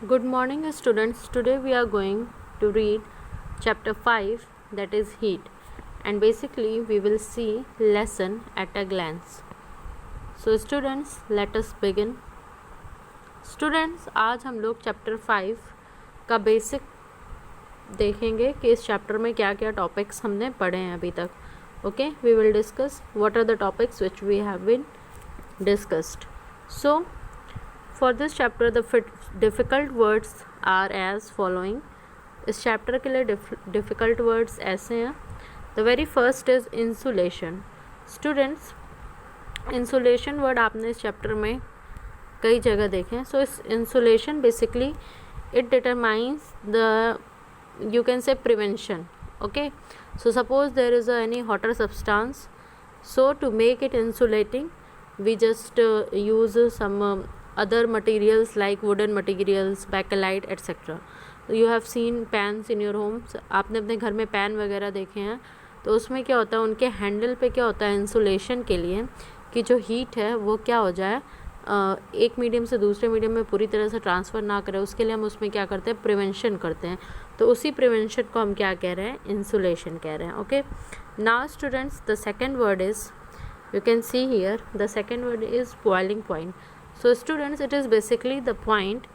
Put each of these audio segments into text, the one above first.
Good morning, students. Today we are going to read chapter 5, that is heat, and basically we will see lesson at a glance. So students, let us begin. Students, आज हम लोग chapter 5 का basic देखेंगे कि इस chapter में क्या क्या टॉपिक्स हमने पढ़े हैं अभी तक. Okay, we will discuss what are the topics which we have been discussed. So for this chapter the difficult words are as following. इस चैप्टर के लिए डिफ़िकल्ट वर्ड्स ऐसे हैं. The very first is insulation. Students, insulation word आपने इस chapter में कई जगह देखे हैं. सो इस insulation basically it determines the you can say prevention. Okay, so suppose there is any hotter substance, so to make it insulating we just use some other materials like wooden materials, bakelite etc. You have seen pans in your homes. आपने अपने घर में pan वगैरह देखे हैं, तो उसमें क्या होता है, उनके हैंडल पे क्या होता है, इंसुलेशन के लिए कि जो हीट है वो क्या हो जाए, एक मीडियम से दूसरे मीडियम में पूरी तरह से ट्रांसफ़र ना करे. उसके लिए हम उसमें क्या करते हैं, प्रिवेंशन करते हैं. तो उसी प्रिवेंशन को हम क्या कह रहे हैं, इंसुलेशन कह रहे हैं. Okay, now students the second word is, you can see here, the second word is boiling point. So students, it is basically the point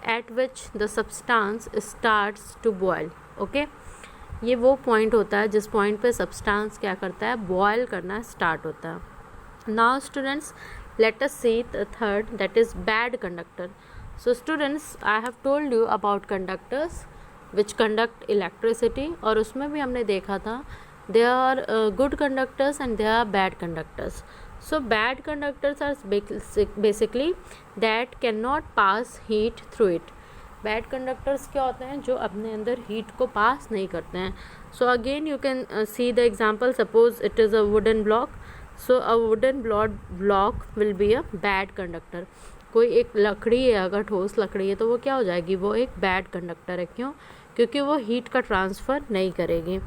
at which the substance starts to boil. Okay, ये वो point होता है जिस point पे substance क्या करता है, boil करना स्टार्ट होता है. Now students, let us see the third, that is bad conductor. So students, I have told you about conductors which conduct electricity, और उसमें भी हमने देखा था there are good conductors and there are bad conductors. So bad conductors are basically that cannot pass heat through it. Bad conductors क्या होते हैं, जो अपने अंदर heat को pass नहीं करते हैं. So again you can see the example. Suppose it is a wooden block. So a wooden block will be a bad conductor. कोई एक लकड़ी है, अगर ठोस लकड़ी है तो वो क्या हो जाएगी, वो एक बैड कंडक्टर है. क्यों? क्योंकि वो हीट का ट्रांसफ़र नहीं करेगी.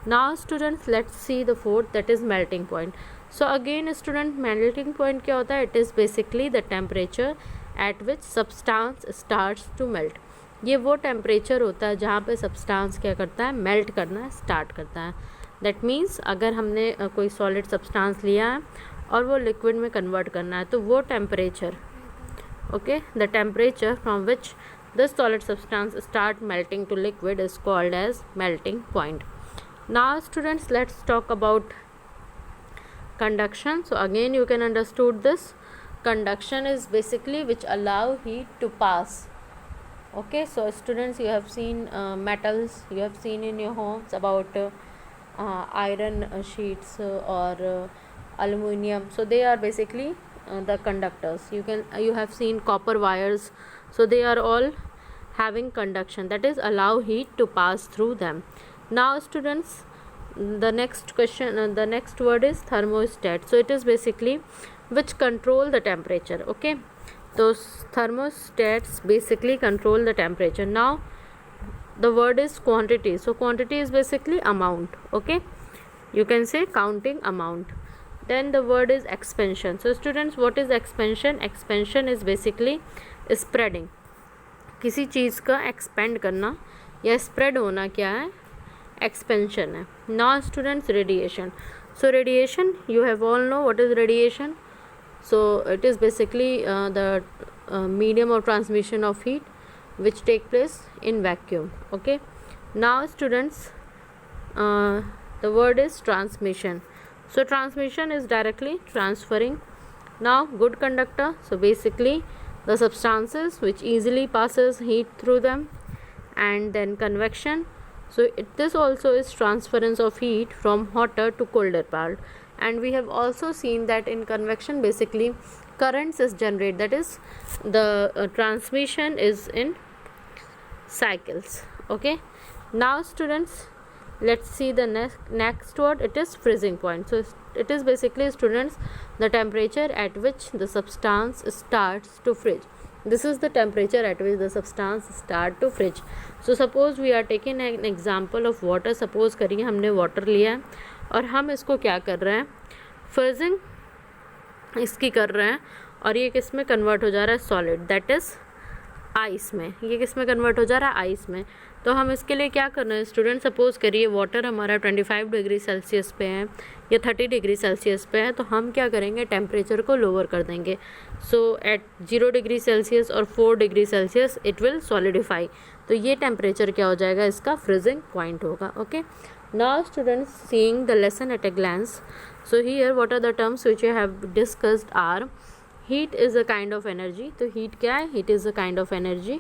Now students, let's see the fourth, that is melting point. So again student, melting point क्या होता है, it is basically the temperature at which substance starts to melt. ये वो टेम्परेचर होता है जहाँ पे सब्सटेंस क्या करता है, मेल्ट करना स्टार्ट करता है. दैट मीन्स अगर हमने कोई सॉलिड सब्सटेंस लिया है और वो लिक्विड में कन्वर्ट करना है, तो वो temperature, okay, the temperature from which the solid substance start melting to liquid is called as melting point. Now students, let's talk about conduction. So again you can understood this. Conduction is basically which allow heat to pass. Okay, so students, you have seen metals, you have seen in your homes about iron sheets or aluminium. So they are basically the conductors. You have seen copper wires. So they are all having conduction, that is allow heat to pass through them. Now students, the next question, the next word is thermostat. So it is basically which control the temperature. Okay, those thermostats basically control the temperature. Now the word is quantity. So quantity is basically amount. Okay, you can say counting amount. Then the word is expansion. So students, what is expansion? Expansion is basically spreading. किसी चीज़ का expand करना या spread होना क्या है, expansion है. Now students, radiation. So radiation, you have all know what is radiation. So it is basically the medium of transmission of heat which take place in vacuum. Okay, now students, the word is transmission. So transmission is directly transferring. Now good conductor, so basically the substances which easily passes heat through them. And then convection, so this also is transference of heat from hotter to colder part. And we have also seen that in convection basically currents is generated, that is the transmission is in cycles. Okay, now students, let's see the next word, it is freezing point. So it is basically students the temperature at which the substance starts to freeze. This is the temperature at which the substance start to freeze. So suppose we are taking an example of water. suppose करिए हमने water लिया है और हम इसको क्या कर रहे हैं, freezing इसकी कर रहे हैं, और ये किस में कन्वर्ट हो जा रहा है, सॉलिड, दैट इज़ आइस में, ये किस में कन्वर्ट हो जा रहा है, आइस में। तो हम इसके लिए क्या करना है स्टूडेंट, सपोज करिए वाटर हमारा 25 डिग्री सेल्सियस पे है या 30 डिग्री सेल्सियस पे है, तो हम क्या करेंगे, टेम्परेचर को लोअर कर देंगे। सो एट 0 डिग्री सेल्सियस और 4 degree Celsius it will solidify. तो ये टेम्परेचर क्या हो जाएगा, इसका फ्रीजिंग पॉइंट होगा। Okay, now students seeing the lesson at a glance. So here what are the terms which you have discussed are heat is a kind of energy। तो heat क्या है, heat is a kind of energy।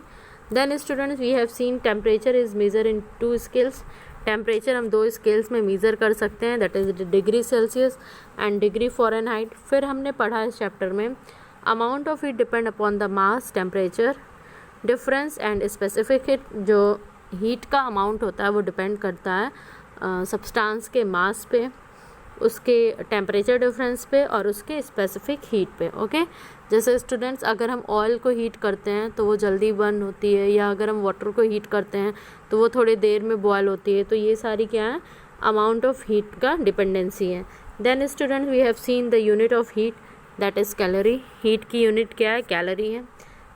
then students we have seen temperature is measured in 2 scales। temperature हम 2 scales में measure कर सकते हैं, that is degree celsius and degree fahrenheit। फिर हमने पढ़ा इस चैप्टर में amount of heat depend upon the mass temperature difference and specific heat। जो heat का amount होता है वो depend करता है substance के mass पे, उसके टेम्परेचर डिफरेंस पे और उसके स्पेसिफिक हीट पे। ओके, जैसे स्टूडेंट्स अगर हम ऑयल को हीट करते हैं तो वो जल्दी बर्न होती है, या अगर हम वाटर को हीट करते हैं तो वो थोड़ी देर में बॉयल होती है। तो ये सारी क्या है, अमाउंट ऑफ हीट का डिपेंडेंसी है। Then students we have seen the unit of heat that is calorie. Heat की यूनिट क्या है, कैलोरी है।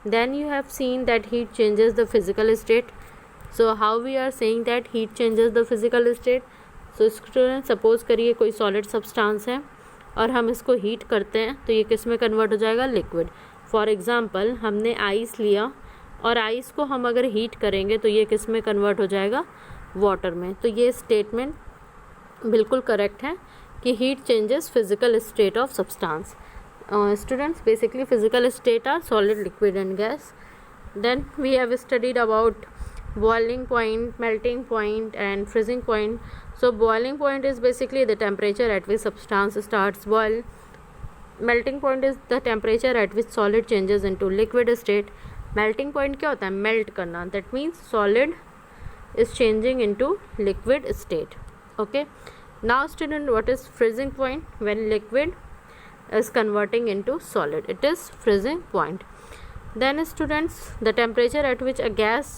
Then you have seen that heat changes the physical state. So how we are saying that heat changes the physical state. So student suppose करिए कोई solid substance है और हम इसको हीट करते हैं तो ये किस में कन्वर्ट हो जाएगा, लिक्विड। फॉर एग्जांपल हमने आइस लिया और आइस को हम अगर हीट करेंगे तो ये किस में कन्वर्ट हो जाएगा, वाटर में। तो ये स्टेटमेंट बिल्कुल करेक्ट है कि heat changes physical state of substance. Students basically physical state are solid, liquid and gas. Then we have studied about boiling point, melting point and freezing point। So boiling point is basically the temperature at which substance starts boil। melting point is the temperature at which solid changes into liquid state। melting point क्या होता है, melt करना, that means solid is changing into liquid state। okay, now student what is freezing point, when liquid is converting into solid, it is freezing point। then students the temperature at which a gas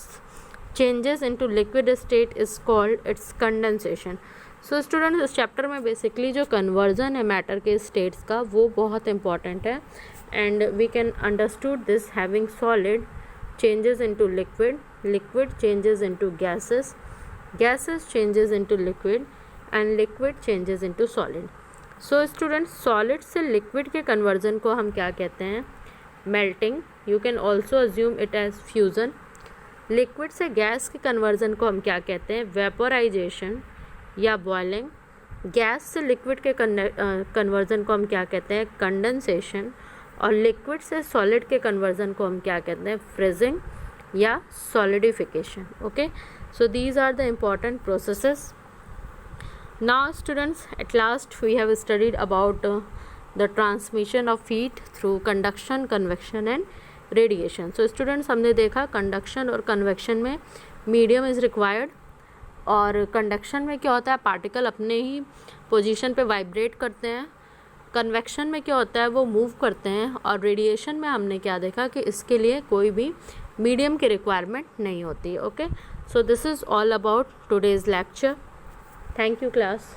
changes into liquid state is called its condensation। so students इस chapter में basically जो conversion है matter के states का वो बहुत important है, and we can understood this having solid changes into liquid, liquid changes into gases, gases changes into liquid and liquid changes into solid. So students solid से liquid के conversion को हम क्या कहते हैं, melting. You can also assume it as fusion. Liquid से gas के conversion को हम क्या कहते हैं, वेपोराइजेशन या बॉइलिंग। गैस से लिक्विड के कन्वर्जन को हम क्या कहते हैं, कंडेंसेशन। और लिक्विड से सॉलिड के कन्वर्जन को हम क्या कहते हैं, फ्रीजिंग या solidification. Okay, so these are the important processes. Now students at last we have studied about the transmission of heat through conduction, convection and radiation. So students हमने देखा कंडक्शन और कन्वेक्शन में मीडियम इज़ रिक्वायर्ड, और conduction में क्या होता है, particle अपने ही पोजीशन पे वाइब्रेट करते हैं। कन्वेक्शन में क्या होता है, वो मूव करते हैं। और रेडिएशन में हमने क्या देखा कि इसके लिए कोई भी मीडियम की रिक्वायरमेंट नहीं होती। Okay, so this is all about today's lecture. Thank you class.